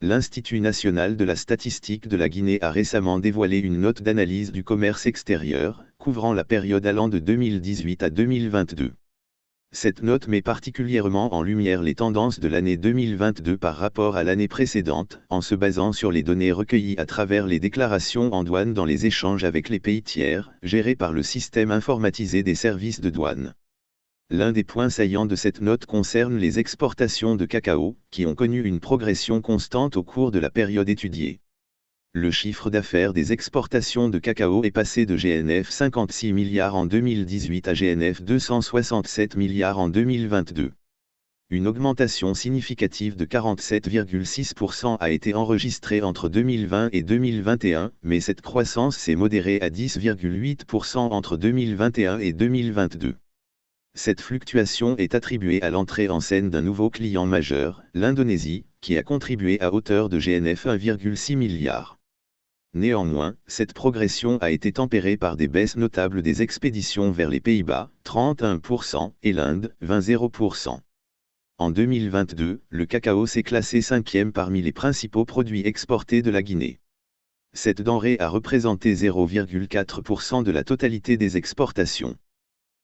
L'Institut national de la statistique de la Guinée a récemment dévoilé une note d'analyse du commerce extérieur, couvrant la période allant de 2018 à 2022. Cette note met particulièrement en lumière les tendances de l'année 2022 par rapport à l'année précédente, en se basant sur les données recueillies à travers les déclarations en douane dans les échanges avec les pays tiers, gérés par le système informatisé des services de douane. L'un des points saillants de cette note concerne les exportations de cacao, qui ont connu une progression constante au cours de la période étudiée. Le chiffre d'affaires des exportations de cacao est passé de GNF 56 milliards en 2018 à GNF 267 milliards en 2022. Une augmentation significative de 47,6% a été enregistrée entre 2020 et 2021, mais cette croissance s'est modérée à 10,8% entre 2021 et 2022. Cette fluctuation est attribuée à l'entrée en scène d'un nouveau client majeur, l'Indonésie, qui a contribué à hauteur de GNF 1,6 milliard. Néanmoins, cette progression a été tempérée par des baisses notables des expéditions vers les Pays-Bas, 31%, et l'Inde, 20,0%. En 2022, le cacao s'est classé 5e parmi les principaux produits exportés de la Guinée. Cette denrée a représenté 0,4% de la totalité des exportations.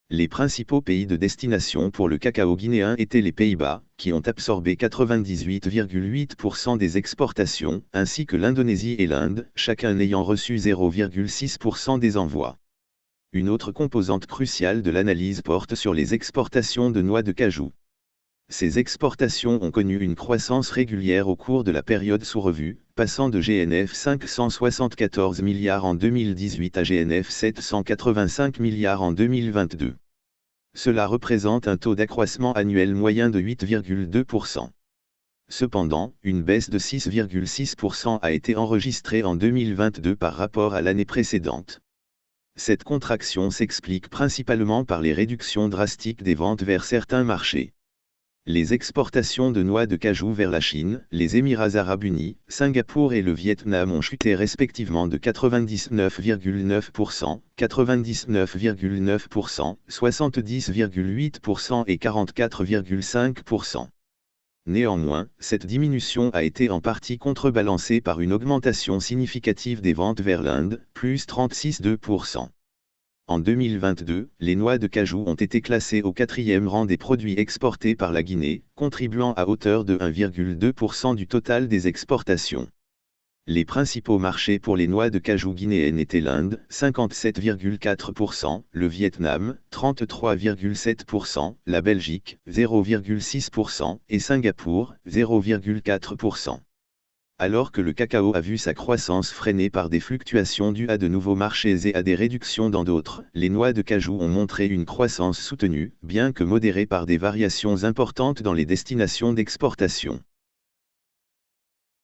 Les principaux pays de destination pour le cacao guinéen étaient les Pays-Bas, qui ont absorbé 98,8% des exportations, ainsi que l'Indonésie et l'Inde, chacun ayant reçu 0,6% des envois. Une autre composante cruciale de l'analyse porte sur les exportations de noix de cajou. Ces exportations ont connu une croissance régulière au cours de la période sous revue, passant de GNF 574 milliards en 2018 à GNF 785 milliards en 2022. Cela représente un taux d'accroissement annuel moyen de 8,2%. Cependant, une baisse de 6,6% a été enregistrée en 2022 par rapport à l'année précédente. Cette contraction s'explique principalement par les réductions drastiques des ventes vers certains marchés. Les exportations de noix de cajou vers la Chine, les Émirats arabes unis, Singapour et le Vietnam ont chuté respectivement de 99,9%, 99,9%, 70,8% et 44,5%. Néanmoins, cette diminution a été en partie contrebalancée par une augmentation significative des ventes vers l'Inde, plus 36,2%. En 2022, les noix de cajou ont été classées au 4e rang des produits exportés par la Guinée, contribuant à hauteur de 1,2% du total des exportations. Les principaux marchés pour les noix de cajou guinéennes étaient l'Inde, 57,4%, le Vietnam, 33,7%, la Belgique, 0,6% et Singapour, 0,4%. Alors que le cacao a vu sa croissance freinée par des fluctuations dues à de nouveaux marchés et à des réductions dans d'autres, les noix de cajou ont montré une croissance soutenue, bien que modérée par des variations importantes dans les destinations d'exportation.